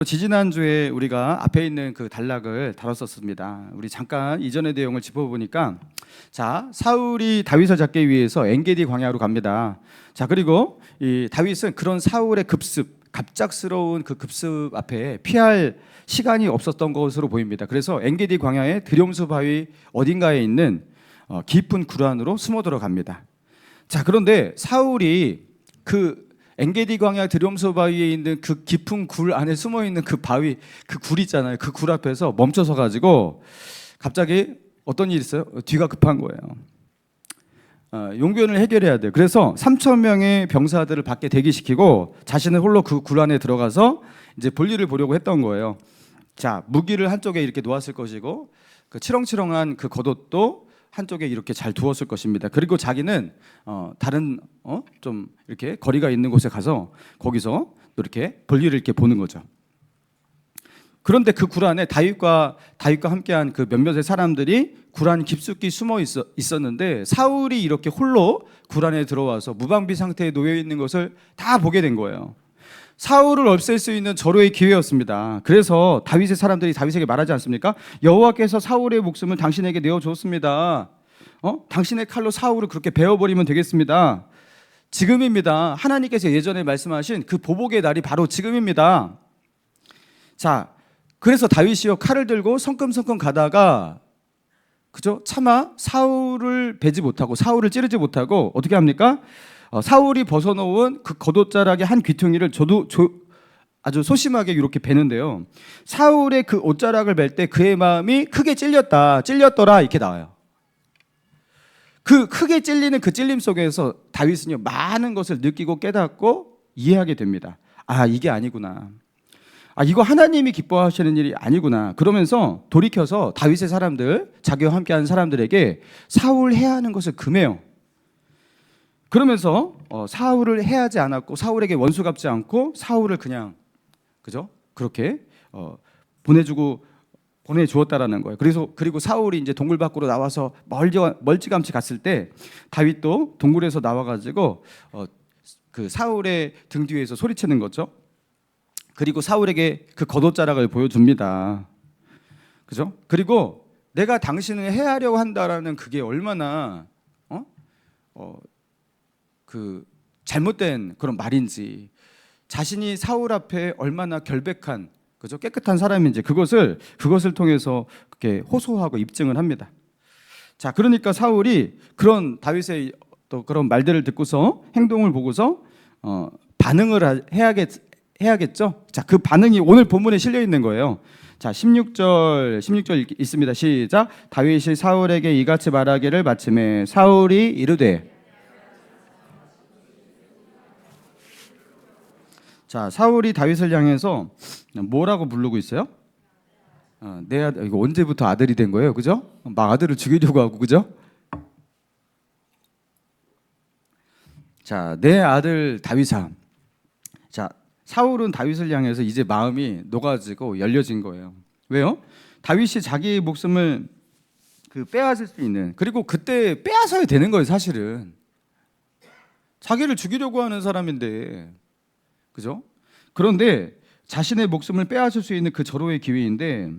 지지난주에 우리가 앞에 있는 그 단락을 다뤘었습니다. 우리 잠깐 이전의 내용을 짚어보니까 자, 사울이 다윗을 잡기 위해서 엔게디 광야로 갑니다. 자, 그리고 이 다윗은 그런 사울의 갑작스러운 그 급습 앞에 피할 시간이 없었던 것으로 보입니다. 그래서 엔게디 광야의 드돨수 바위 어딘가에 있는 깊은 굴 안으로 숨어 들어갑니다. 자, 그런데 사울이 그 엔게디 광야 드돨수 바위에 있는 그 깊은 굴 안에 숨어 있는 그 바위, 그 굴 있잖아요. 그 굴 앞에서 멈춰서 가지고 갑자기 어떤 일이 있어요? 뒤가 급한 거예요. 용변을 해결해야 돼요. 그래서 3,000명의 병사들을 밖에 대기시키고 자신은 홀로 그 굴 안에 들어가서 이제 볼일을 보려고 했던 거예요. 자, 무기를 한쪽에 이렇게 놓았을 것이고 그 치렁치렁한 그 겉옷도 한쪽에 이렇게 잘 두었을 것입니다. 그리고 자기는 다른 좀 이렇게 거리가 있는 곳에 가서 거기서 이렇게 볼일을 이렇게 보는 거죠. 그런데 그 굴 안에 다윗과 함께한 그 몇몇의 사람들이 굴 안 깊숙이 숨어 있었는데 사울이 이렇게 홀로 굴 안에 들어와서 무방비 상태에 놓여 있는 것을 다 보게 된 거예요. 사울을 없앨 수 있는 절호의 기회였습니다. 그래서 다윗의 사람들이 다윗에게 말하지 않습니까? 여호와께서 사울의 목숨을 당신에게 내어줬습니다. 당신의 칼로 사울을 그렇게 베어버리면 되겠습니다. 지금입니다. 하나님께서 예전에 말씀하신 그 보복의 날이 바로 지금입니다. 자, 그래서 다윗이요 칼을 들고 성큼성큼 가다가 그죠? 차마 사울을 베지 못하고 사울을 찌르지 못하고 어떻게 합니까? 사울이 벗어놓은 그 겉옷자락의 한 귀퉁이를 아주 소심하게 이렇게 베는데요. 사울의 그 옷자락을 벨 때 그의 마음이 크게 찔렸더라 이렇게 나와요. 그 크게 찔리는 그 찔림 속에서 다윗은요 많은 것을 느끼고 깨닫고 이해하게 됩니다. 아, 이게 아니구나. 아, 이거 하나님이 기뻐하시는 일이 아니구나. 그러면서 돌이켜서 다윗의 사람들, 자기와 함께하는 사람들에게 사울 해야 하는 것을 금해요. 그러면서 사울을 해하지 않았고 사울에게 원수 갚지 않고 사울을 그냥 그죠? 그렇게 보내주었다라는 거예요. 그리고 사울이 이제 동굴 밖으로 나와서 멀찌감치 갔을 때 다윗도 동굴에서 나와가지고 그 사울의 등 뒤에서 소리치는 거죠. 그리고 사울에게 그 겉옷자락을 보여줍니다. 그죠? 그리고 내가 당신을 해하려고 한다라는 그게 얼마나 그 잘못된 그런 말인지, 자신이 사울 앞에 얼마나 결백한 그죠? 깨끗한 사람인지 그것을 통해서 그렇게 호소하고 입증을 합니다. 자, 그러니까 사울이 그런 다윗의 또 그런 말들을 듣고서 행동을 보고서 반응을 해야겠죠. 자, 그 반응이 오늘 본문에 실려 있는 거예요. 자, 16절 있습니다. 시작. 다윗이 사울에게 이같이 말하기를 마침에 사울이 이르되. 자, 사울이 다윗을 향해서 뭐라고 부르고 있어요? 내 아들, 이거 언제부터 아들이 된 거예요? 그죠? 막 아들을 죽이려고 하고, 그죠? 자, 내 아들 다윗아. 자, 사울은 다윗을 향해서 이제 마음이 녹아지고 열려진 거예요. 왜요? 다윗이 자기의 목숨을 빼앗을 수 있는, 그리고 그때 빼앗아야 되는 거예요, 사실은. 자기를 죽이려고 하는 사람인데, 그죠? 그런데 자신의 목숨을 빼앗을 수 있는 그 절호의 기회인데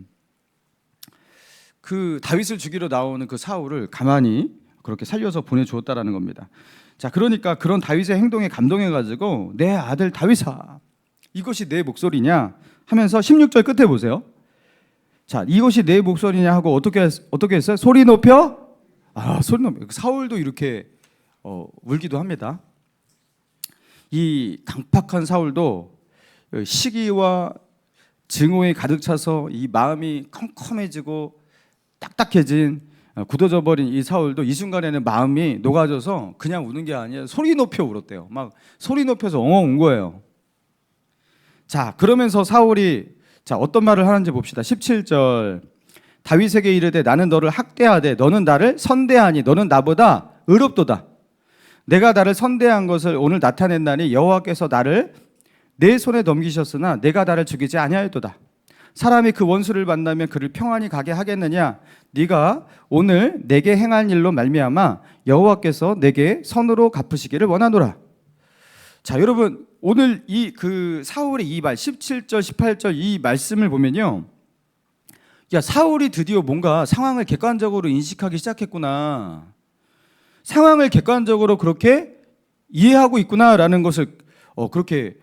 그 다윗을 죽이러 나오는 그 사울을 가만히 그렇게 살려서 보내주었다라는 겁니다. 자, 그러니까 그런 다윗의 행동에 감동해가지고 내 아들 다윗아, 이것이 내 목소리냐 하면서 16절 끝에 보세요. 자, 이것이 내 목소리냐 하고 어떻게 했어요? 소리 높여? 소리 높여. 사울도 이렇게 울기도 합니다. 이 강팍한 사울도 시기와 증오에 가득 차서 이 마음이 컴컴해지고 딱딱해진 굳어져 버린 이 사울도 이 순간에는 마음이 녹아져서 그냥 우는 게 아니라 소리 높여 울었대요. 막 소리 높여서 엉엉 운 거예요. 자, 그러면서 사울이 어떤 말을 하는지 봅시다. 17절. 다윗에게 이르되 나는 너를 학대하되 너는 나를 선대하니 너는 나보다 의롭도다. 내가 나를 선대한 것을 오늘 나타낸다니 여호와께서 나를 내 손에 넘기셨으나 내가 나를 죽이지 아니하였도다. 사람이 그 원수를 만나면 그를 평안히 가게 하겠느냐? 네가 오늘 내게 행한 일로 말미암아 여호와께서 내게 선으로 갚으시기를 원하노라. 자, 여러분 오늘 이 그 사울의 이 말 17절 18절 이 말씀을 보면요. 야, 사울이 드디어 뭔가 상황을 객관적으로 인식하기 시작했구나. 상황을 객관적으로 그렇게 이해하고 있구나라는 것을 그렇게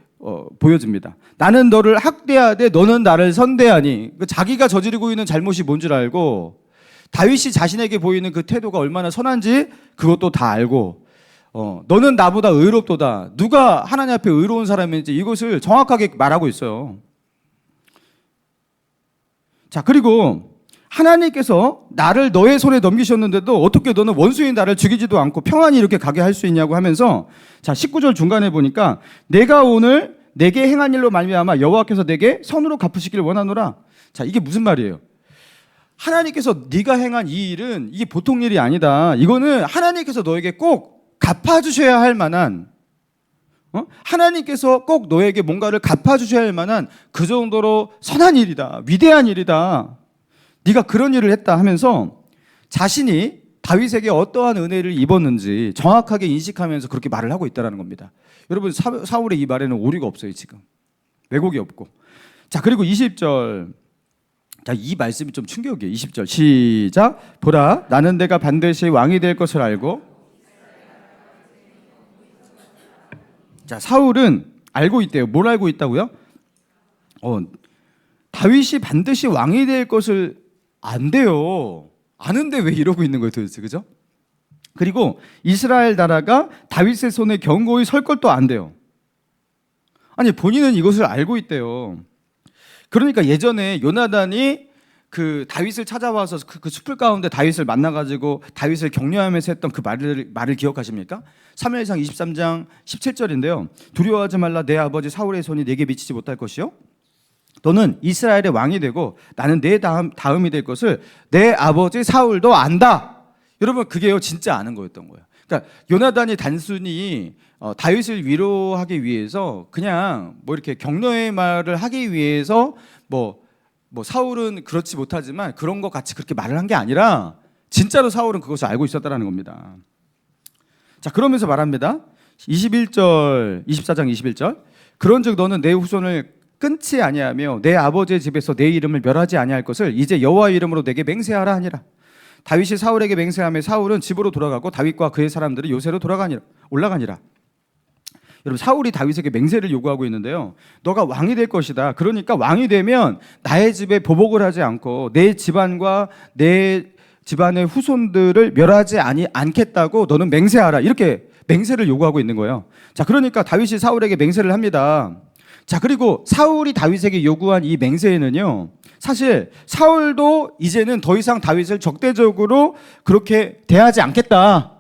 보여집니다. 나는 너를 학대하되 너는 나를 선대하니. 자기가 저지르고 있는 잘못이 뭔 줄 알고, 다윗이 자신에게 보이는 그 태도가 얼마나 선한지 그것도 다 알고, 너는 나보다 의롭도다. 누가 하나님 앞에 의로운 사람인지 이것을 정확하게 말하고 있어요. 자, 그리고 하나님께서 나를 너의 손에 넘기셨는데도 어떻게 너는 원수인 나를 죽이지도 않고 평안히 이렇게 가게 할 수 있냐고 하면서, 자, 19절 중간에 보니까 내가 오늘 내게 행한 일로 말미암아 여호와께서 내게 선으로 갚으시기를 원하노라. 자, 이게 무슨 말이에요? 하나님께서 네가 행한 이 일은 이게 보통 일이 아니다. 이거는 하나님께서 너에게 꼭 갚아주셔야 할 만한, 하나님께서 꼭 너에게 뭔가를 갚아주셔야 할 만한 그 정도로 선한 일이다. 위대한 일이다. 네가 그런 일을 했다 하면서 자신이 다윗에게 어떠한 은혜를 입었는지 정확하게 인식하면서 그렇게 말을 하고 있다는 겁니다. 여러분, 사울의 이 말에는 오류가 없어요. 지금 왜곡이 없고. 자, 그리고 20절, 자, 이 말씀이 좀 충격이에요. 20절 시작. 보라, 나는 내가 반드시 왕이 될 것을 알고. 자, 사울은 알고 있대요. 뭘 알고 있다고요? 다윗이 반드시 왕이 될 것을 안돼요. 아는데 왜 이러고 있는 거예요 도대체, 그죠? 그리고 이스라엘 나라가 다윗의 손에 견고히 설 것도 안 돼요. 아니, 본인은 이것을 알고 있대요. 그러니까 예전에 요나단이 그 다윗을 찾아와서 그 숲을 가운데 다윗을 만나가지고 다윗을 격려하면서 했던 그 말을 기억하십니까? 사무엘상 23장 17절인데요. 두려워하지 말라. 내 아버지 사울의 손이 내게 미치지 못할 것이요. 너는 이스라엘의 왕이 되고 나는 내 다음이 될 것을 내 아버지 사울도 안다. 여러분, 그게요 진짜 아는 거였던 거예요. 그러니까 요나단이 단순히 다윗을 위로하기 위해서 그냥 뭐 이렇게 격려의 말을 하기 위해서 뭐 사울은 그렇지 못하지만 그런 것 같이 그렇게 말을 한 게 아니라 진짜로 사울은 그것을 알고 있었다는 겁니다. 자, 그러면서 말합니다. 24장 21절. 그런즉 너는 내 후손을 끊지 아니하며 내 아버지의 집에서 내 이름을 멸하지 아니할 것을 이제 여호와의 이름으로 내게 맹세하라 하니라. 다윗이 사울에게 맹세하며 사울은 집으로 돌아가고 다윗과 그의 사람들이 요새로 올라가니라. 여러분, 사울이 다윗에게 맹세를 요구하고 있는데요. 너가 왕이 될 것이다. 그러니까 왕이 되면 나의 집에 보복을 하지 않고 내 집안과 내 집안의 후손들을 멸하지 않겠다고 너는 맹세하라. 이렇게 맹세를 요구하고 있는 거예요. 자, 그러니까 다윗이 사울에게 맹세를 합니다. 자, 그리고 사울이 다윗에게 요구한 이 맹세에는요, 사실 사울도 이제는 더 이상 다윗을 적대적으로 그렇게 대하지 않겠다.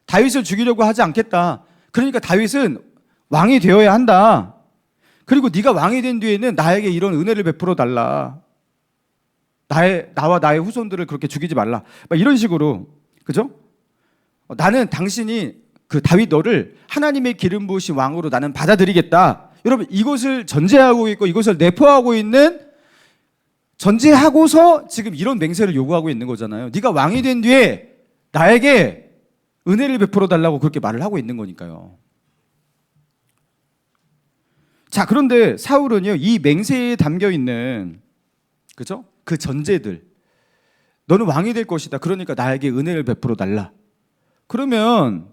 다윗을 죽이려고 하지 않겠다. 그러니까 다윗은 왕이 되어야 한다. 그리고 네가 왕이 된 뒤에는 나에게 이런 은혜를 베풀어 달라. 나와 나의 후손들을 그렇게 죽이지 말라. 막 이런 식으로, 그죠? 나는 당신이 그 다윗 너를 하나님의 기름 부으신 왕으로 나는 받아들이겠다. 여러분, 이것을 전제하고 있고 이것을 내포하고 있는, 전제하고서 지금 이런 맹세를 요구하고 있는 거잖아요. 네가 왕이 된 뒤에 나에게 은혜를 베풀어 달라고 그렇게 말을 하고 있는 거니까요. 자, 그런데 사울은요, 이 맹세에 담겨 있는, 그죠? 그 전제들, 너는 왕이 될 것이다. 그러니까 나에게 은혜를 베풀어 달라. 그러면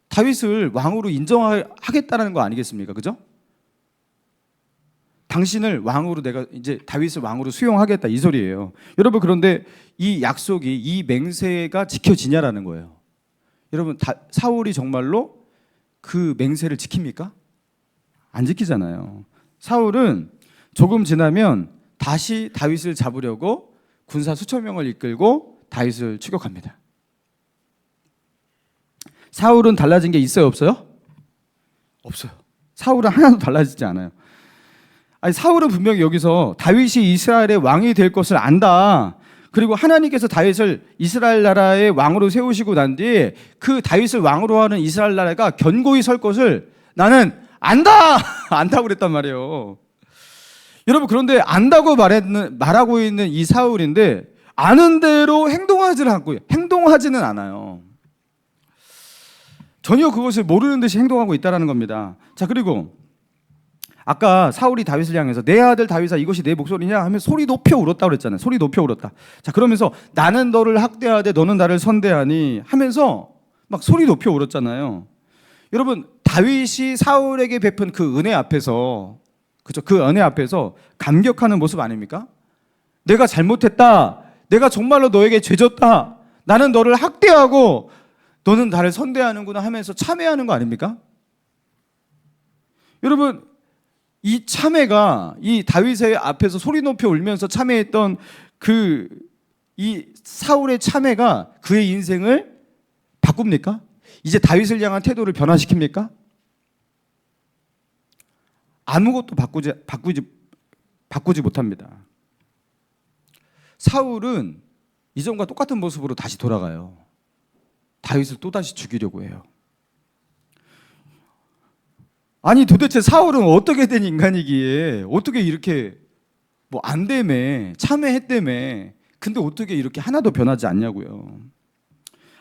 다윗을 왕으로 인정하겠다는 거 아니겠습니까? 그죠? 당신을 왕으로, 내가 이제 다윗을 왕으로 수용하겠다, 이 소리예요. 여러분, 그런데 이 약속이, 이 맹세가 지켜지냐라는 거예요. 여러분, 사울이 정말로 그 맹세를 지킵니까? 안 지키잖아요. 사울은 조금 지나면 다시 다윗을 잡으려고 군사 수천 명을 이끌고 다윗을 추격합니다. 사울은 달라진 게 있어요, 없어요? 없어요. 사울은 하나도 달라지지 않아요. 아니, 사울은 분명히 여기서 다윗이 이스라엘의 왕이 될 것을 안다. 그리고 하나님께서 다윗을 이스라엘 나라의 왕으로 세우시고 난 뒤에 그 다윗을 왕으로 하는 이스라엘 나라가 견고히 설 것을 나는 안다! 안다고 그랬단 말이에요. 여러분, 그런데 안다고 말하고 있는 이 사울인데 아는 대로 행동하지는 않아요. 전혀 그것을 모르는 듯이 행동하고 있다는 겁니다. 자, 그리고 아까 사울이 다윗을 향해서 내 아들 다윗아 이것이 내 목소리냐 하면 소리 높여 울었다고 그랬잖아요. 소리 높여 울었다. 자, 그러면서 나는 너를 학대하되 너는 나를 선대하니 하면서 막 소리 높여 울었잖아요. 여러분, 다윗이 사울에게 베푼 그 은혜 앞에서, 그죠? 그 은혜 앞에서 감격하는 모습 아닙니까? 내가 잘못했다. 내가 정말로 너에게 죄졌다. 나는 너를 학대하고 너는 나를 선대하는구나 하면서 참회하는 거 아닙니까? 여러분, 이 참회가 이 다윗의 앞에서 소리 높여 울면서 참회했던 이 사울의 참회가 그의 인생을 바꿉니까? 이제 다윗을 향한 태도를 변화시킵니까? 아무것도 바꾸지 못합니다. 사울은 이전과 똑같은 모습으로 다시 돌아가요. 다윗을 또다시 죽이려고 해요. 아니 도대체 사울은 어떻게 된 인간이기에 어떻게 이렇게 뭐 안 되매 참회했다며 근데 어떻게 이렇게 하나도 변하지 않냐고요.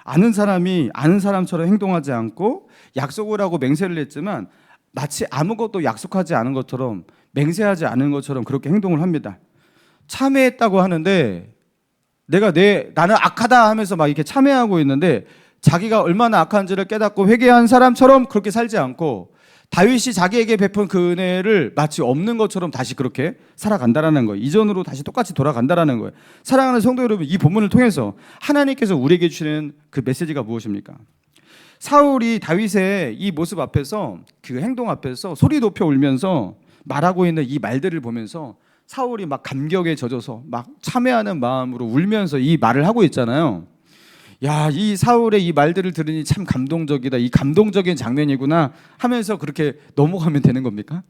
아는 사람이 아는 사람처럼 행동하지 않고 약속을 하고 맹세를 했지만 마치 아무것도 약속하지 않은 것처럼 맹세하지 않은 것처럼 그렇게 행동을 합니다. 참회했다고 하는데 나는 악하다 하면서 막 이렇게 참회하고 있는데 자기가 얼마나 악한지를 깨닫고 회개한 사람처럼 그렇게 살지 않고 다윗이 자기에게 베푼 그 은혜를 마치 없는 것처럼 다시 그렇게 살아간다라는 거예요. 이전으로 다시 똑같이 돌아간다라는 거예요. 사랑하는 성도 여러분, 이 본문을 통해서 하나님께서 우리에게 주시는 그 메시지가 무엇입니까? 사울이 다윗의 이 모습 앞에서, 그 행동 앞에서 소리 높여 울면서 말하고 있는 이 말들을 보면서 사울이 막 감격에 젖어서 막 참회하는 마음으로 울면서 이 말을 하고 있잖아요. 야, 이 사울의 이 말들을 들으니 참 감동적이다. 이 감동적인 장면이구나 하면서 그렇게 넘어가면 되는 겁니까?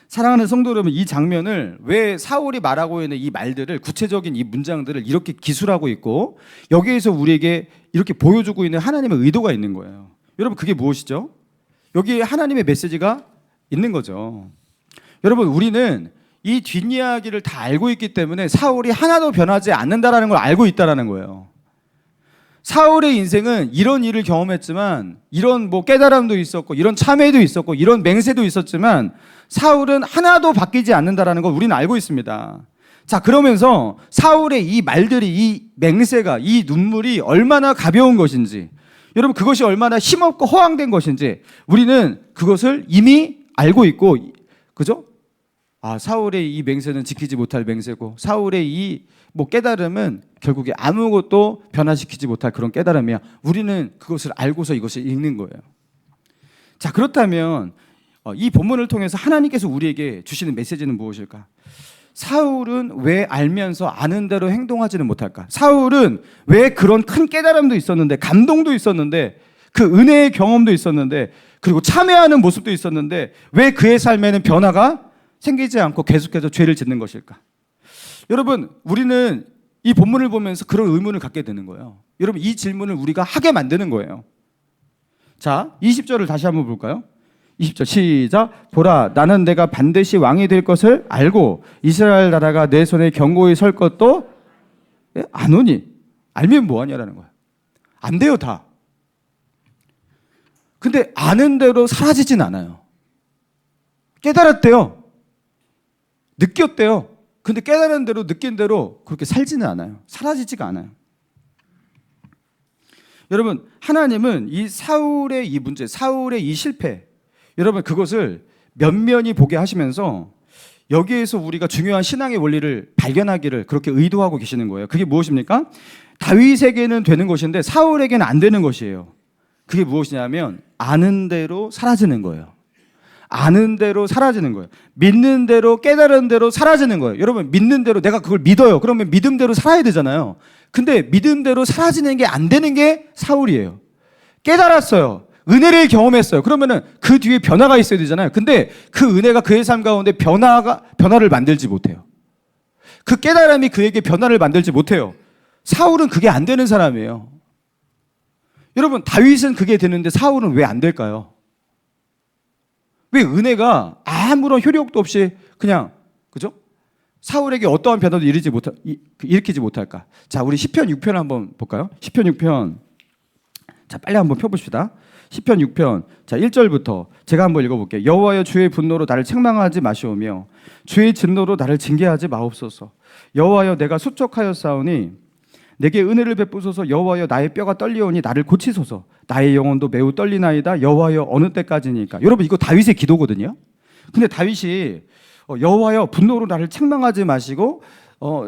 사랑하는 성도 여러분, 이 장면을 왜 사울이 말하고 있는 이 말들을, 구체적인 이 문장들을 이렇게 기술하고 있고 여기에서 우리에게 이렇게 보여주고 있는 하나님의 의도가 있는 거예요. 여러분, 그게 무엇이죠? 여기에 하나님의 메시지가 있는 거죠. 여러분, 우리는 이 뒷이야기를 다 알고 있기 때문에 사울이 하나도 변하지 않는다라는 걸 알고 있다라는 거예요. 사울의 인생은 이런 일을 경험했지만, 이런 뭐 깨달음도 있었고, 이런 참회도 있었고, 이런 맹세도 있었지만 사울은 하나도 바뀌지 않는다라는 걸 우리는 알고 있습니다. 자, 그러면서 사울의 이 말들이, 이 맹세가, 이 눈물이 얼마나 가벼운 것인지, 여러분 그것이 얼마나 힘없고 허황된 것인지 우리는 그것을 이미 알고 있고, 그죠? 아, 사울의 이 맹세는 지키지 못할 맹세고 사울의 이 뭐 깨달음은 결국에 아무것도 변화시키지 못할 그런 깨달음이야. 우리는 그것을 알고서 이것을 읽는 거예요. 자, 그렇다면 이 본문을 통해서 하나님께서 우리에게 주시는 메시지는 무엇일까? 사울은 왜 알면서 아는 대로 행동하지는 못할까? 사울은 왜 그런 큰 깨달음도 있었는데, 감동도 있었는데, 그 은혜의 경험도 있었는데, 그리고 참회하는 모습도 있었는데 왜 그의 삶에는 변화가 생기지 않고 계속해서 죄를 짓는 것일까? 여러분, 우리는 이 본문을 보면서 그런 의문을 갖게 되는 거예요. 여러분, 이 질문을 우리가 하게 만드는 거예요. 자, 20절을 다시 한번 볼까요? 20절 시작. 보라, 나는 내가 반드시 왕이 될 것을 알고 이스라엘 나라가 내 손에 견고히 설 것도 아노니. 알면 뭐하냐라는 거예요. 안 돼요, 다. 근데 아는 대로 사라지진 않아요. 깨달았대요. 느꼈대요. 근데 깨달은 대로 느낀 대로 그렇게 살지는 않아요. 사라지지가 않아요. 여러분, 하나님은 이 사울의 이 문제, 사울의 이 실패, 여러분 그것을 면면히 보게 하시면서 여기에서 우리가 중요한 신앙의 원리를 발견하기를 그렇게 의도하고 계시는 거예요. 그게 무엇입니까? 다윗에게는 되는 것인데 사울에게는 안 되는 것이에요. 그게 무엇이냐면 아는 대로 사라지는 거예요. 아는 대로 사라지는 거예요. 믿는 대로, 깨달은 대로 사라지는 거예요. 여러분, 믿는 대로 내가 그걸 믿어요. 그러면 믿음대로 살아야 되잖아요. 근데 믿음대로 사라지는 게 안 되는 게 사울이에요. 깨달았어요. 은혜를 경험했어요. 그러면은 그 뒤에 변화가 있어야 되잖아요. 근데 그 은혜가 그의 삶 가운데 변화를 만들지 못해요. 그 깨달음이 그에게 변화를 만들지 못해요. 사울은 그게 안 되는 사람이에요. 여러분, 다윗은 그게 되는데 사울은 왜 안 될까요? 왜 은혜가 아무런 효력도 없이 그냥, 그죠? 사울에게 어떠한 변화도 일으키지 못할까? 자, 우리 시편 6편 한번 볼까요? 시편 6편 자, 빨리 한번 펴봅시다. 시편 6편 자 1절부터 제가 한번 읽어볼게요. 여호와여 주의 분노로 나를 책망하지 마시오며 주의 진노로 나를 징계하지 마옵소서. 여호와여 내가 수척하였사오니 내게 은혜를 베푸소서. 여호와여 나의 뼈가 떨리오니 나를 고치소서. 나의 영혼도 매우 떨리나이다. 여호와여 어느 때까지니까. 여러분 이거 다윗의 기도거든요. 근데 다윗이 여호와여 분노로 나를 책망하지 마시고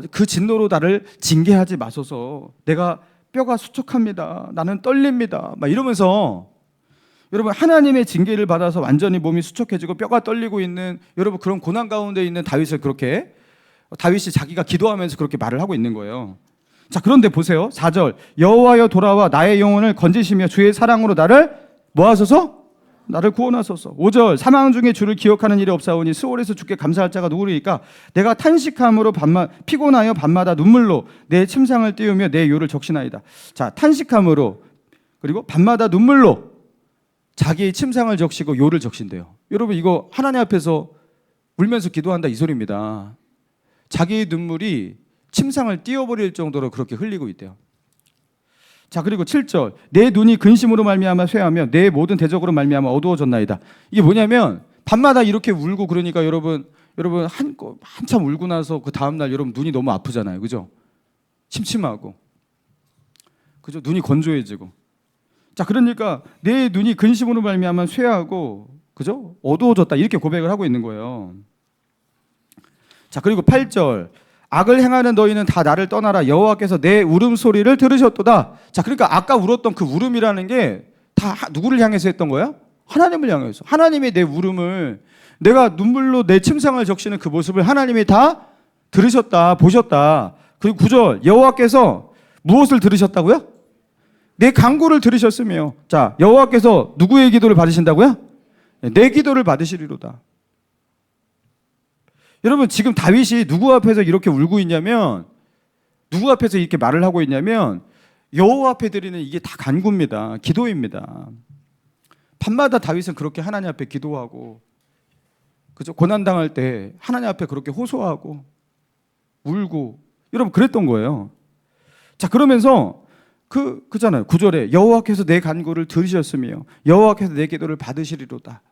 그 진노로 나를 징계하지 마소서. 내가 뼈가 수척합니다. 나는 떨립니다. 막 이러면서 여러분 하나님의 징계를 받아서 완전히 몸이 수척해지고 뼈가 떨리고 있는 여러분 그런 고난 가운데 있는 다윗을 그렇게 다윗이 자기가 기도하면서 그렇게 말을 하고 있는 거예요. 자, 그런데 보세요. 4절 여호와여 돌아와 나의 영혼을 건지시며 주의 사랑으로 나를 뭐하소서? 나를 구원하소서. 5절 사망 중에 주를 기억하는 일이 없사오니 수월에서 주께 감사할 자가 누구리까? 내가 탄식함으로 피곤하여 밤마다 눈물로 내 침상을 띄우며 내 요를 적시나이다. 자, 탄식함으로 그리고 밤마다 눈물로 자기의 침상을 적시고 요를 적신대요. 여러분 이거 하나님 앞에서 울면서 기도한다 이 소리입니다. 자기의 눈물이 침상을 띄워버릴 정도로 그렇게 흘리고 있대요. 자, 그리고 7절 내 눈이 근심으로 말미암아 쇠하며 내 모든 대적으로 말미암아 어두워졌나이다. 이게 뭐냐면 밤마다 이렇게 울고 그러니까 여러분 한참 울고 나서 그 다음날 여러분 눈이 너무 아프잖아요. 그죠? 침침하고 그죠? 눈이 건조해지고. 자, 그러니까 내 눈이 근심으로 말미암아 쇠하고 그죠? 어두워졌다 이렇게 고백을 하고 있는 거예요. 자, 그리고 8절 악을 행하는 너희는 다 나를 떠나라. 여호와께서 내 울음소리를 들으셨도다. 자, 그러니까 아까 울었던 그 울음이라는 게 다 누구를 향해서 했던 거야? 하나님을 향해서. 하나님이 내 울음을 내가 눈물로 내 침상을 적시는 그 모습을 하나님이 다 들으셨다, 보셨다. 그리고 9절 여호와께서 무엇을 들으셨다고요? 내 간구를 들으셨으며. 자, 여호와께서 누구의 기도를 받으신다고요? 내 기도를 받으시리로다. 여러분 지금 다윗이 누구 앞에서 이렇게 울고 있냐면 누구 앞에서 이렇게 말을 하고 있냐면 여호와 앞에 드리는 이게 다 간구입니다. 기도입니다. 밤마다 다윗은 그렇게 하나님 앞에 기도하고 그죠? 고난 당할 때 하나님 앞에 그렇게 호소하고 울고 여러분 그랬던 거예요. 자, 그러면서 그잖아요. 9절에 여호와께서 내 간구를 들으셨으며 여호와께서 내 기도를 받으시리로다.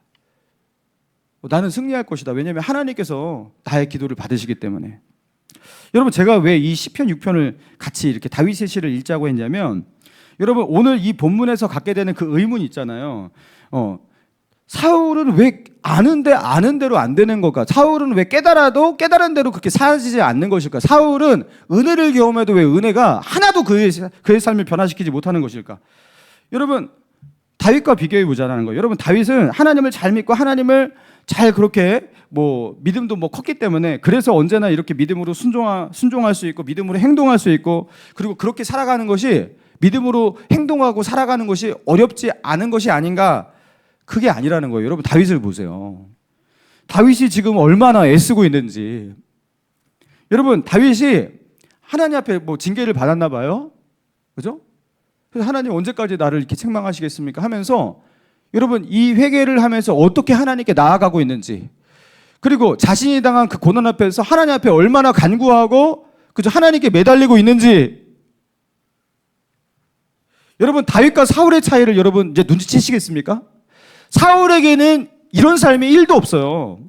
나는 승리할 것이다. 왜냐하면 하나님께서 나의 기도를 받으시기 때문에. 여러분 제가 왜 이 시편 6편을 같이 이렇게 다윗의 시를 읽자고 했냐면 여러분 오늘 이 본문에서 갖게 되는 그 의문이 있잖아요. 사울은 왜 아는 대로 안 되는 걸까? 사울은 왜 깨달아도 깨달은 대로 그렇게 사라지지 않는 것일까? 사울은 은혜를 경험해도 왜 은혜가 하나도 그의 삶을 변화시키지 못하는 것일까? 여러분 다윗과 비교해 보자라는 거예요. 여러분 다윗은 하나님을 잘 믿고 하나님을 잘 그렇게 믿음도 컸기 때문에 그래서 언제나 이렇게 믿음으로 순종할 수 있고 믿음으로 행동할 수 있고 그리고 그렇게 살아가는 것이 믿음으로 행동하고 살아가는 것이 어렵지 않은 것이 아닌가? 그게 아니라는 거예요. 여러분 다윗을 보세요. 다윗이 지금 얼마나 애쓰고 있는지. 여러분 다윗이 하나님 앞에 징계를 받았나 봐요. 그죠? 그래서 하나님 언제까지 나를 이렇게 책망하시겠습니까? 하면서 여러분 이 회개를 하면서 어떻게 하나님께 나아가고 있는지 그리고 자신이 당한 그 고난 앞에서 하나님 앞에 얼마나 간구하고 그죠? 하나님께 매달리고 있는지 여러분 다윗과 사울의 차이를 여러분 이제 눈치채시겠습니까? 사울에게는 이런 삶이 1도 없어요.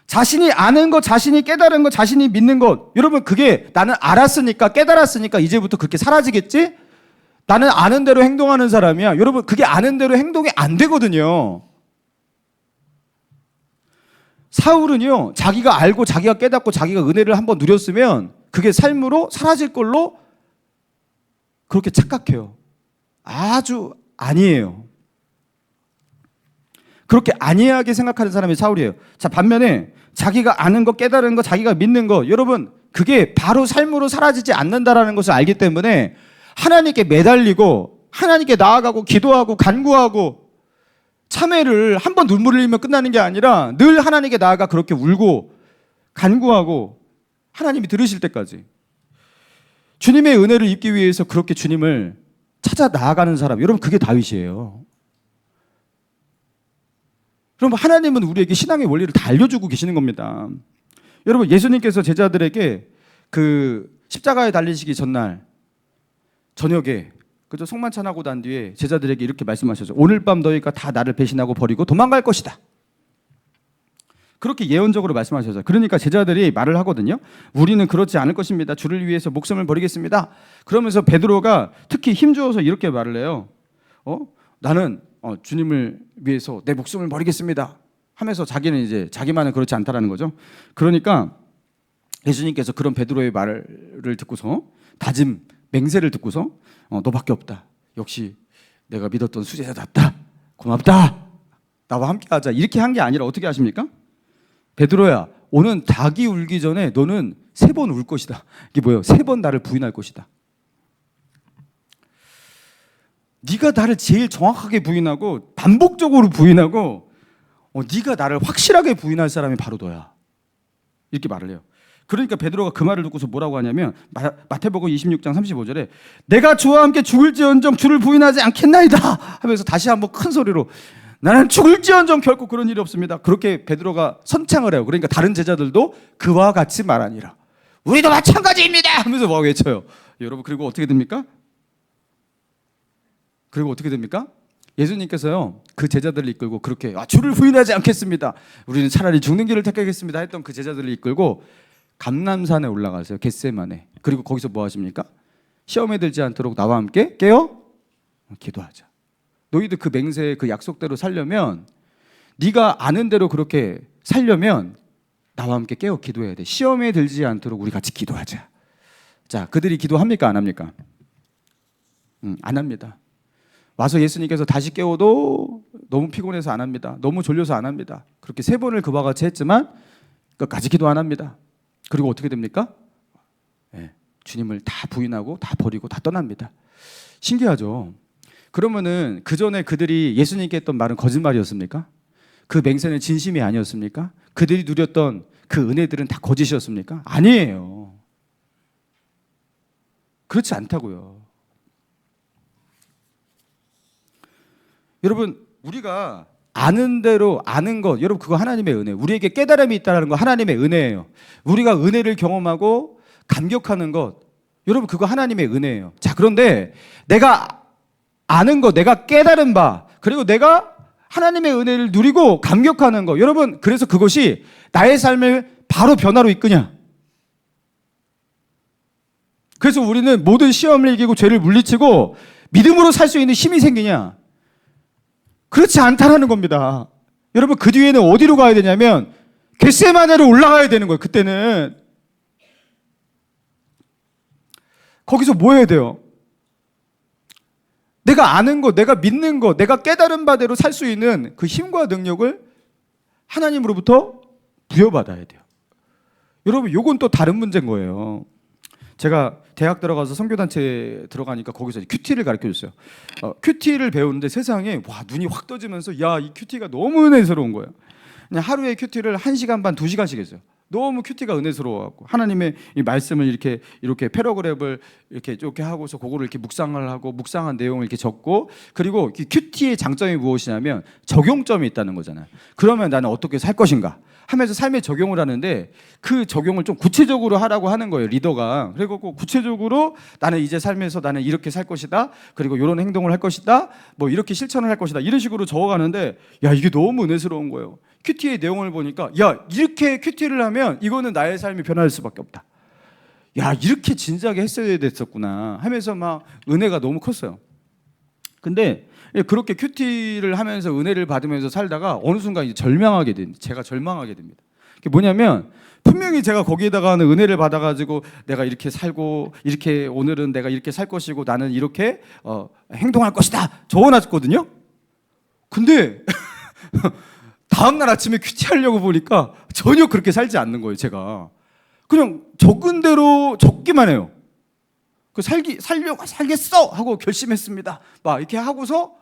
자신이 아는 것, 자신이 깨달은 것, 자신이 믿는 것 여러분 그게 나는 알았으니까 깨달았으니까 이제부터 그렇게 사라지겠지? 나는 아는 대로 행동하는 사람이야. 여러분 그게 아는 대로 행동이 안 되거든요. 사울은요 자기가 알고 자기가 깨닫고 자기가 은혜를 한번 누렸으면 그게 삶으로 사라질 걸로 그렇게 착각해요. 아주 아니에요. 그렇게 안이하게 생각하는 사람이 사울이에요. 자, 반면에 자기가 아는 거 깨달은 거 자기가 믿는 거 여러분 그게 바로 삶으로 사라지지 않는다라는 것을 알기 때문에 하나님께 매달리고 하나님께 나아가고 기도하고 간구하고 참회를 한 번 눈물을 흘리면 끝나는 게 아니라 늘 하나님께 나아가 그렇게 울고 간구하고 하나님이 들으실 때까지 주님의 은혜를 입기 위해서 그렇게 주님을 찾아 나아가는 사람 여러분 그게 다윗이에요. 여러분 하나님은 우리에게 신앙의 원리를 다 알려주고 계시는 겁니다. 여러분 예수님께서 제자들에게 그 십자가에 달리시기 전날 저녁에 그죠? 성만찬하고 난 뒤에 제자들에게 이렇게 말씀하셨죠. 오늘 밤 너희가 다 나를 배신하고 버리고 도망갈 것이다. 그렇게 예언적으로 말씀하셨어요. 그러니까 제자들이 말을 하거든요. 우리는 그렇지 않을 것입니다. 주를 위해서 목숨을 버리겠습니다. 그러면서 베드로가 특히 힘주어서 이렇게 말을 해요. 나는 주님을 위해서 내 목숨을 버리겠습니다. 하면서 자기는 이제 자기만은 그렇지 않다라는 거죠. 그러니까 예수님께서 그런 베드로의 말을 듣고서 다짐, 맹세를 듣고서 너밖에 없다. 역시 내가 믿었던 수제자답다. 고맙다. 나와 함께하자. 이렇게 한 게 아니라 어떻게 하십니까? 베드로야, 오늘 닭이 울기 전에 너는 3번 울 것이다. 이게 뭐예요? 3번 나를 부인할 것이다. 네가 나를 제일 정확하게 부인하고 반복적으로 부인하고 네가 나를 확실하게 부인할 사람이 바로 너야. 이렇게 말을 해요. 그러니까 베드로가 그 말을 듣고서 뭐라고 하냐면 마태복음 26장 35절에 내가 주와 함께 죽을지언정 주를 부인하지 않겠나이다 하면서 다시 한번 큰 소리로 나는 죽을지언정 결코 그런 일이 없습니다. 그렇게 베드로가 선창을 해요. 그러니까 다른 제자들도 그와 같이 말하니라. 우리도 마찬가지입니다 하면서 막 외쳐요. 여러분, 그리고 어떻게 됩니까? 예수님께서요 그 제자들을 이끌고 그렇게 주를 부인하지 않겠습니다. 우리는 차라리 죽는 길을 택하겠습니다 했던 그 제자들을 이끌고 감람산에 올라가세요. 겟세마네. 그리고 거기서 뭐 하십니까? 시험에 들지 않도록 나와 함께 깨어 기도하자. 너희들 그 맹세 그 약속대로 살려면 네가 아는 대로 그렇게 살려면 나와 함께 깨어 기도해야 돼. 시험에 들지 않도록 우리 같이 기도하자. 자, 그들이 기도합니까? 안 합니까? 안 합니다. 와서 예수님께서 다시 깨워도 너무 피곤해서 안 합니다. 너무 졸려서 안 합니다. 그렇게 3번을 그와 같이 했지만 끝까지 기도 안 합니다. 그리고 어떻게 됩니까? 주님을 다 부인하고 다 버리고 다 떠납니다. 신기하죠? 그러면은 그 전에 그들이 예수님께 했던 말은 거짓말이었습니까? 그 맹세는 진심이 아니었습니까? 그들이 누렸던 그 은혜들은 다 거짓이었습니까? 아니에요. 그렇지 않다고요. 여러분, 우리가 아는 대로 아는 것, 여러분 그거 하나님의 은혜. 우리에게 깨달음이 있다는 거 하나님의 은혜예요. 우리가 은혜를 경험하고 감격하는 것, 여러분 그거 하나님의 은혜예요. 자, 그런데 내가 아는 것, 내가 깨달은 바, 그리고 내가 하나님의 은혜를 누리고 감격하는 것, 여러분 그래서 그것이 나의 삶을 바로 변화로 이끄냐? 그래서 우리는 모든 시험을 이기고 죄를 물리치고 믿음으로 살 수 있는 힘이 생기냐? 그렇지 않다라는 겁니다. 여러분 그 뒤에는 어디로 가야 되냐면 겟세마네로 올라가야 되는 거예요. 그때는 거기서 뭐 해야 돼요? 내가 아는 것, 내가 믿는 것, 내가 깨달은 바대로 살 수 있는 그 힘과 능력을 하나님으로부터 부여받아야 돼요. 여러분 요건 또 다른 문제인 거예요. 제가 대학 들어가서 선교단체 들어가니까 거기서 큐티를 가르쳐줬어요. 큐티를 배우는데 세상에 눈이 확 떠지면서 이 큐티가 너무 은혜스러운 거예요. 그냥 하루에 큐티를 1시간 반, 2시간씩 했어요. 너무 큐티가 은혜스러워갖고 하나님의 이 말씀을 이렇게 패러그랩을 이렇게 하고서 그거를 이렇게 묵상을 하고 묵상한 내용을 이렇게 적고, 그리고 이 큐티의 장점이 무엇이냐면 적용점이 있다는 거잖아요. 그러면 나는 어떻게 살 것인가 하면서 삶에 적용을 하는데 그 적용을 좀 구체적으로 하라고 하는 거예요, 리더가. 그리고 구체적으로 나는 이제 삶에서 나는 이렇게 살 것이다, 그리고 이런 행동을 할 것이다, 뭐 이렇게 실천을 할 것이다, 이런 식으로 적어가는데 이게 너무 은혜스러운 거예요. 큐티의 내용을 보니까 이렇게 큐티를 하면 이거는 나의 삶이 변할 수밖에 없다. 이렇게 진지하게 했어야 됐었구나 하면서 막 은혜가 너무 컸어요. 근데 그렇게 큐티를 하면서 은혜를 받으면서 살다가 어느 순간 이제 제가 절망하게 됩니다. 그게 뭐냐면 분명히 제가 거기에다가는 은혜를 받아가지고 내가 이렇게 살고 이렇게 오늘은 내가 이렇게 살 것이고 나는 이렇게 행동할 것이다 적어놨거든요. 근데 다음날 아침에 큐티하려고 보니까 전혀 그렇게 살지 않는 거예요. 제가 그냥 적은 대로 적기만 해요. 살겠어 하고 결심했습니다 막 이렇게 하고서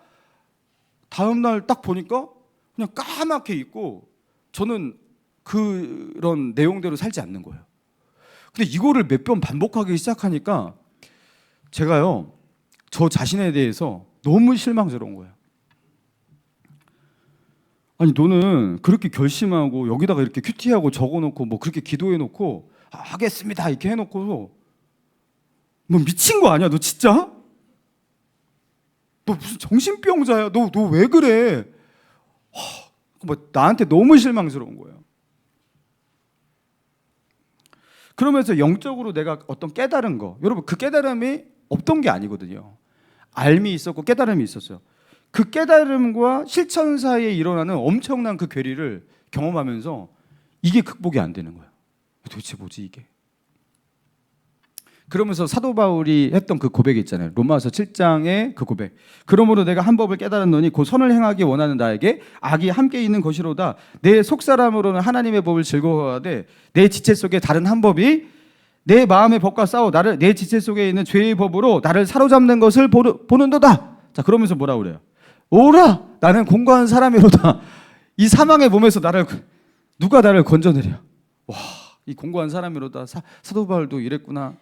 다음날 딱 보니까 그냥 까맣게 있고 저는 그런 내용대로 살지 않는 거예요. 근데 이거를 몇 번 반복하기 시작하니까 제가요 저 자신에 대해서 너무 실망스러운 거예요. 아니 너는 그렇게 결심하고 여기다가 이렇게 큐티하고 적어놓고 뭐 그렇게 기도해놓고 하겠습니다 이렇게 해놓고 너 미친 거 아니야 너 진짜? 너 무슨 정신병자야? 너 왜 그래? 뭐 나한테 너무 실망스러운 거예요. 그러면서 영적으로 내가 어떤 깨달은 거, 여러분 그 깨달음이 없던 게 아니거든요. 알미 있었고 깨달음이 있었어요. 그 깨달음과 실천 사이에 일어나는 엄청난 그 괴리를 경험하면서 이게 극복이 안 되는 거예요. 도대체 뭐지 이게? 그러면서 사도 바울이 했던 그 고백이 있잖아요. 로마서 7장의 그 고백. 그러므로 내가 한 법을 깨달았노니 곧 선을 행하기 원하는 나에게 악이 함께 있는 것이로다. 내 속사람으로는 하나님의 법을 즐거워하되 내 지체 속에 다른 한 법이 내 마음의 법과 싸워 나를 내 지체 속에 있는 죄의 법으로 나를 사로잡는 것을 보는도다. 자, 그러면서 뭐라 그래요? 오라! 나는 공고한 사람이로다. 이 사망의 몸에서 누가 나를 건져내려? 와, 이 공고한 사람이로다. 사도 바울도 이랬구나.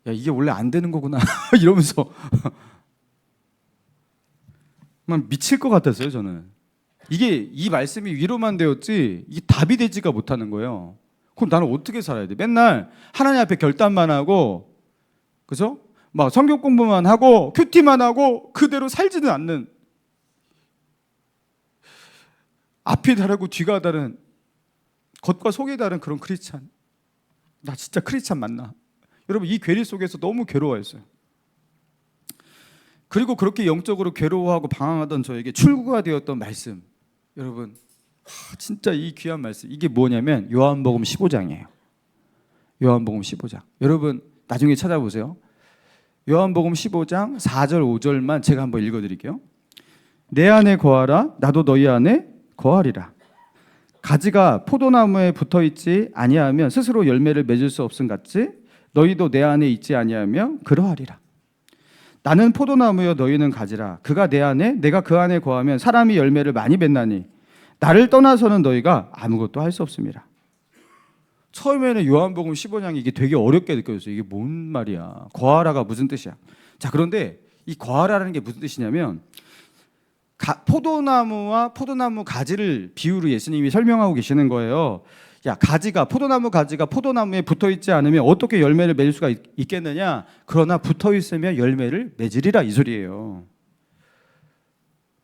야, 이게 원래 안 되는 거구나. 이러면서 막 미칠 것 같았어요, 저는. 이 말씀이 위로만 되었지 이게 답이 되지가 못하는 거예요. 그럼 나는 어떻게 살아야 돼? 맨날 하나님 앞에 결단만 하고, 그죠? 막 성경 공부만 하고 큐티만 하고 그대로 살지는 않는, 앞이 다르고 뒤가 다른, 겉과 속이 다른 그런 크리스찬. 나 진짜 크리스찬 맞나? 여러분, 이 괴리 속에서 너무 괴로워했어요. 그리고 그렇게 영적으로 괴로워하고 방황하던 저에게 출구가 되었던 말씀, 여러분 진짜 이 귀한 말씀, 이게 뭐냐면 요한복음 15장이에요. 요한복음 15장. 여러분 나중에 찾아보세요. 요한복음 15장 4절 5절만 제가 한번 읽어드릴게요. 내 안에 거하라 나도 너희 안에 거하리라. 가지가 포도나무에 붙어있지 아니하면 스스로 열매를 맺을 수 없음 같이 너희도 내 안에 있지 아니하면 그러하리라. 나는 포도나무여 너희는 가지라. 그가 내 안에 내가 그 안에 거하면 사람이 열매를 많이 맺나니 나를 떠나서는 너희가 아무것도 할 수 없습니다. 처음에는 요한복음 15장이 이게 되게 어렵게 느껴졌어요. 이게 뭔 말이야? 거하라가 무슨 뜻이야? 자, 그런데 이 거하라는 게 무슨 뜻이냐면 포도나무와 포도나무 가지를 비유로 예수님이 설명하고 계시는 거예요. 야, 포도나무 가지가 포도나무에 붙어있지 않으면 어떻게 열매를 맺을 수가 있겠느냐? 그러나 붙어있으면 열매를 맺으리라, 이 소리예요.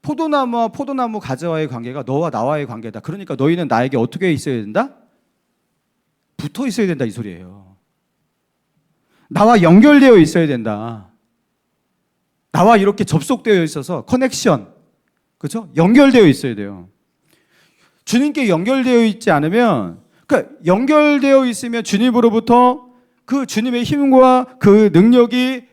포도나무와 포도나무 가지와의 관계가 너와 나와의 관계다. 그러니까 너희는 나에게 어떻게 있어야 된다? 붙어 있어야 된다, 이 소리예요. 나와 연결되어 있어야 된다. 나와 이렇게 접속되어 있어서 커넥션, 그렇죠? 연결되어 있어야 돼요. 주님께 연결되어 있지 않으면, 그러니까 연결되어 있으면 주님으로부터 그 주님의 힘과 그 능력이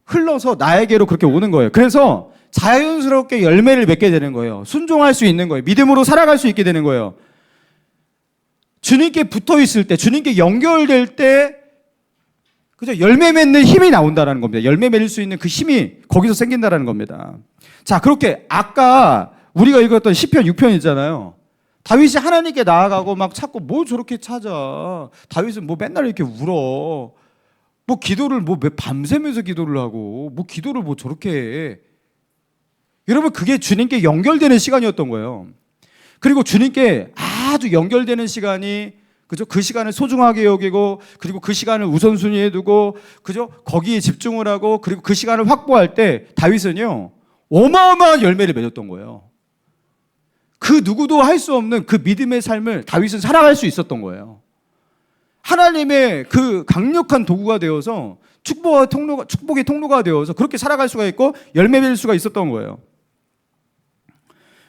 흘러서 나에게로 그렇게 오는 거예요. 그래서 자연스럽게 열매를 맺게 되는 거예요. 순종할 수 있는 거예요. 믿음으로 살아갈 수 있게 되는 거예요. 주님께 붙어 있을 때, 주님께 연결될 때, 그죠? 열매 맺는 힘이 나온다라는 겁니다. 열매 맺을 수 있는 그 힘이 거기서 생긴다라는 겁니다. 자, 그렇게 아까 우리가 읽었던 시편 6편이잖아요. 다윗이 하나님께 나아가고 막 찾고 뭐 저렇게 찾아. 다윗은 뭐 맨날 이렇게 울어. 뭐 기도를 뭐 밤새면서 기도를 하고 뭐 기도를 뭐 저렇게 해. 여러분, 그게 주님께 연결되는 시간이었던 거예요. 그리고 주님께 아주 연결되는 시간이, 그죠? 그 시간을 소중하게 여기고, 그리고 그 시간을 우선순위에 두고, 그죠? 거기에 집중을 하고, 그리고 그 시간을 확보할 때 다윗은요, 어마어마한 열매를 맺었던 거예요. 그 누구도 할 수 없는 그 믿음의 삶을 다윗은 살아갈 수 있었던 거예요. 하나님의 그 강력한 도구가 되어서 축복의 통로가 되어서 그렇게 살아갈 수가 있고 열매 맺을 수가 있었던 거예요.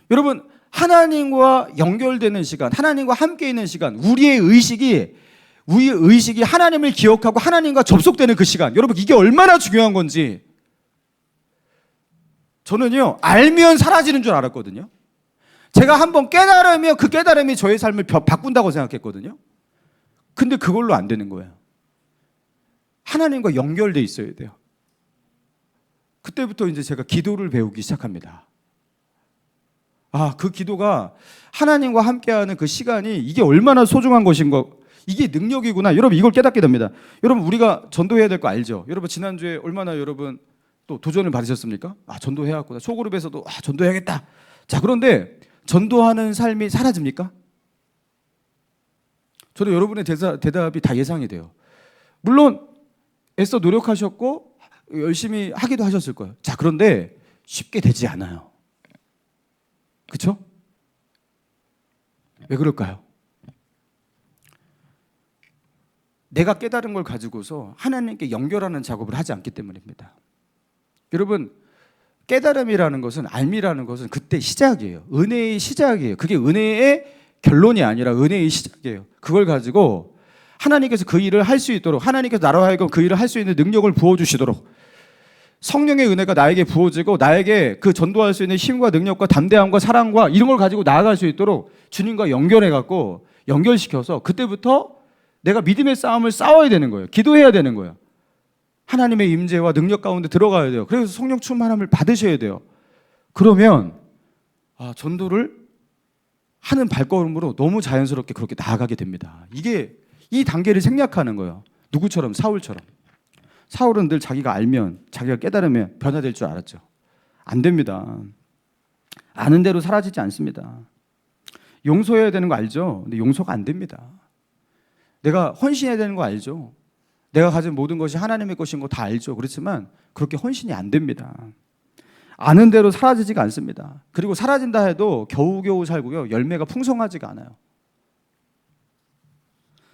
여러분, 하나님과 연결되는 시간, 하나님과 함께 있는 시간, 우리의 의식이 하나님을 기억하고 하나님과 접속되는 그 시간, 여러분 이게 얼마나 중요한 건지 저는요, 알면 사라지는 줄 알았거든요. 제가 한번 깨달으면 그 깨달음이 저의 삶을 바꾼다고 생각했거든요. 근데 그걸로 안 되는 거예요. 하나님과 연결돼 있어야 돼요. 그때부터 이제 제가 기도를 배우기 시작합니다. 아, 그 기도가 하나님과 함께하는 그 시간이 이게 얼마나 소중한 것인가, 이게 능력이구나. 여러분, 이걸 깨닫게 됩니다. 여러분, 우리가 전도해야 될 거 알죠? 여러분, 지난주에 얼마나 여러분 또 도전을 받으셨습니까? 아, 전도해야겠구나. 소그룹에서도 전도해야겠다. 자, 그런데 전도하는 삶이 사라집니까? 저는 여러분의 대답이 다 예상이 돼요. 물론 애써 노력하셨고 열심히 하기도 하셨을 거예요. 자, 그런데 쉽게 되지 않아요. 그렇죠? 왜 그럴까요? 내가 깨달은 걸 가지고서 하나님께 연결하는 작업을 하지 않기 때문입니다. 여러분, 깨달음이라는 것은, 알미라는 것은 그때 시작이에요. 은혜의 시작이에요. 그게 은혜의 결론이 아니라 은혜의 시작이에요. 그걸 가지고 하나님께서 그 일을 할 수 있도록, 하나님께서 나로 하여금 그 일을 할 수 있는 능력을 부어주시도록, 성령의 은혜가 나에게 부어지고 나에게 그 전도할 수 있는 힘과 능력과 담대함과 사랑과 이런 걸 가지고 나아갈 수 있도록 주님과 연결해갖고 연결시켜서 그때부터 내가 믿음의 싸움을 싸워야 되는 거예요. 기도해야 되는 거예요. 하나님의 임재와 능력 가운데 들어가야 돼요. 그래서 성령 충만함을 받으셔야 돼요. 그러면 전도를 하는 발걸음으로 너무 자연스럽게 그렇게 나아가게 됩니다. 이게 이 단계를 생략하는 거예요. 누구처럼? 사울처럼. 사울은 늘 자기가 알면, 자기가 깨달으면 변화될 줄 알았죠. 안 됩니다. 아는 대로 사라지지 않습니다. 용서해야 되는 거 알죠? 근데 용서가 안 됩니다. 내가 헌신해야 되는 거 알죠? 내가 가진 모든 것이 하나님의 것인 거 다 알죠. 그렇지만 그렇게 헌신이 안 됩니다. 아는 대로 사라지지가 않습니다. 그리고 사라진다 해도 겨우겨우 살고요. 열매가 풍성하지가 않아요.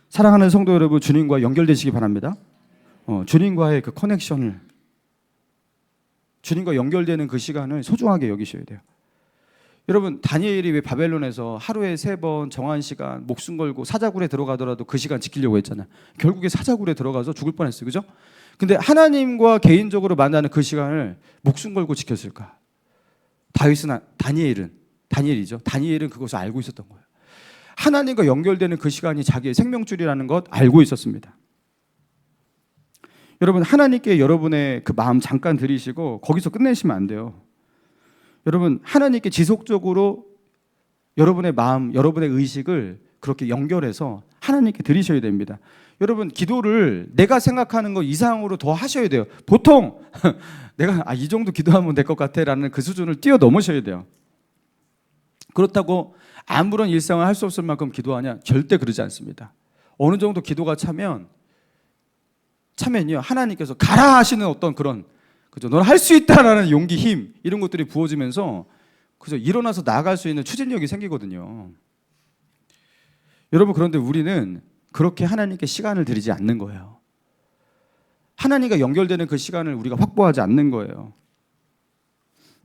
사랑하는 성도 여러분, 주님과 연결되시기 바랍니다. 주님과의 그 커넥션을, 주님과 연결되는 그 시간을 소중하게 여기셔야 돼요. 여러분, 다니엘이 왜 바벨론에서 하루에 3번 정한 시간 목숨 걸고 사자굴에 들어가더라도 그 시간 지키려고 했잖아요. 결국에 사자굴에 들어가서 죽을 뻔했어요. 그죠? 근데 하나님과 개인적으로 만나는 그 시간을 목숨 걸고 지켰을까? 다니엘이죠. 다니엘은 그것을 알고 있었던 거예요. 하나님과 연결되는 그 시간이 자기의 생명줄이라는 것 알고 있었습니다. 여러분, 하나님께 여러분의 그 마음 잠깐 들이시고 거기서 끝내시면 안 돼요. 여러분, 하나님께 지속적으로 여러분의 마음, 여러분의 의식을 그렇게 연결해서 하나님께 드리셔야 됩니다. 여러분, 기도를 내가 생각하는 것 이상으로 더 하셔야 돼요. 보통 내가 이 정도 기도하면 될 것 같아 라는 그 수준을 뛰어넘으셔야 돼요. 그렇다고 아무런 일상을 할 수 없을 만큼 기도하냐? 절대 그러지 않습니다. 어느 정도 기도가 차면요, 하나님께서 가라 하시는 어떤 그런, 그죠? 너는 할 수 있다라는 용기, 힘, 이런 것들이 부어지면서 그죠? 일어나서 나아갈 수 있는 추진력이 생기거든요. 여러분, 그런데 우리는 그렇게 하나님께 시간을 드리지 않는 거예요. 하나님과 연결되는 그 시간을 우리가 확보하지 않는 거예요.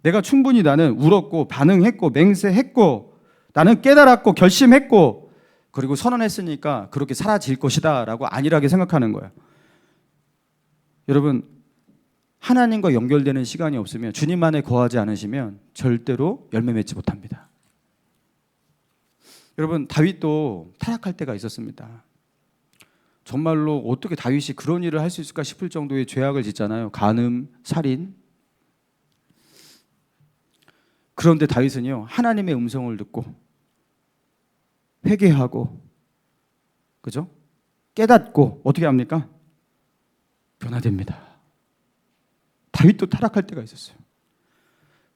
내가 충분히 나는 울었고 반응했고 맹세했고 나는 깨달았고 결심했고 그리고 선언했으니까 그렇게 사라질 것이다 라고 안일하게 생각하는 거예요. 여러분, 하나님과 연결되는 시간이 없으면, 주님 안에 거하지 않으시면 절대로 열매 맺지 못합니다. 여러분, 다윗도 타락할 때가 있었습니다. 정말로 어떻게 다윗이 그런 일을 할 수 있을까 싶을 정도의 죄악을 짓잖아요. 간음, 살인. 그런데 다윗은요, 하나님의 음성을 듣고 회개하고, 그죠? 깨닫고 어떻게 합니까? 변화됩니다. 다윗도 타락할 때가 있었어요.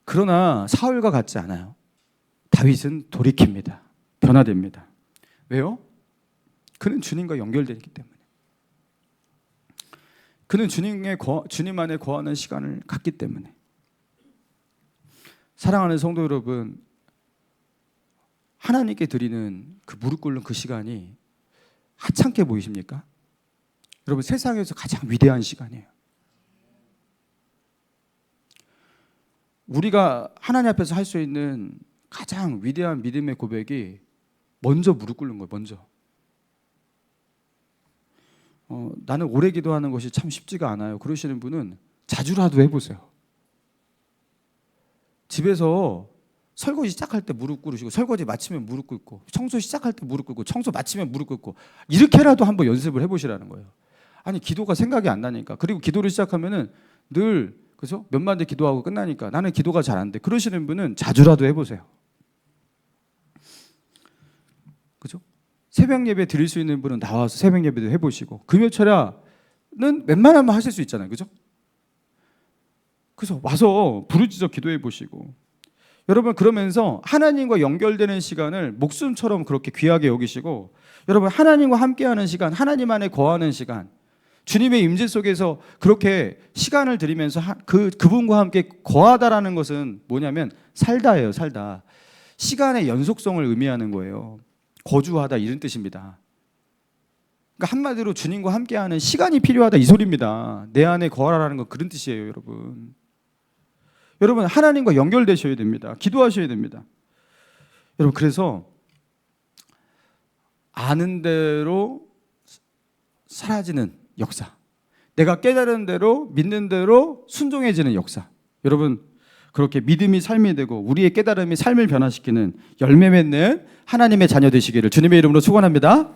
그러나 사울과 같지 않아요. 다윗은 돌이킵니다. 변화됩니다. 왜요? 그는 주님과 연결되기 때문에. 그는 주님 안에 거하는 시간을 갖기 때문에. 사랑하는 성도 여러분, 하나님께 드리는 그 무릎 꿇는 그 시간이 하찮게 보이십니까? 여러분, 세상에서 가장 위대한 시간이에요. 우리가 하나님 앞에서 할 수 있는 가장 위대한 믿음의 고백이 먼저 무릎 꿇는 거예요. 먼저. 나는 오래 기도하는 것이 참 쉽지가 않아요. 그러시는 분은 자주라도 해보세요. 집에서 설거지 시작할 때 무릎 꿇으시고, 설거지 마치면 무릎 꿇고, 청소 시작할 때 무릎 꿇고, 청소 마치면 무릎 꿇고, 이렇게라도 한번 연습을 해보시라는 거예요. 아니, 기도가 생각이 안 나니까. 그리고 기도를 시작하면은 늘, 그죠? 몇만 대 기도하고 끝나니까 나는 기도가 잘 안 돼. 그러시는 분은 자주라도 해보세요. 그죠? 새벽 예배 드릴 수 있는 분은 나와서 새벽 예배도 해보시고, 금요철야는 웬만하면 하실 수 있잖아요. 그죠? 그래서 와서 부르짖어 기도해 보시고, 여러분, 그러면서 하나님과 연결되는 시간을 목숨처럼 그렇게 귀하게 여기시고, 여러분, 하나님과 함께하는 시간, 하나님 안에 거하는 시간, 주님의 임재 속에서 그렇게 시간을 들이면서 그분과 함께 거하다라는 것은 뭐냐면 살다예요. 살다. 시간의 연속성을 의미하는 거예요. 거주하다 이런 뜻입니다. 그러니까 한마디로 주님과 함께하는 시간이 필요하다 이 소리입니다. 내 안에 거하라는 건 그런 뜻이에요, 여러분. 여러분 하나님과 연결되셔야 됩니다. 기도하셔야 됩니다. 여러분 그래서 아는 대로 사라지는 역사, 내가 깨달은 대로 믿는 대로 순종해지는 역사. 여러분 그렇게 믿음이 삶이 되고 우리의 깨달음이 삶을 변화시키는 열매 맺는 하나님의 자녀 되시기를 주님의 이름으로 축원합니다.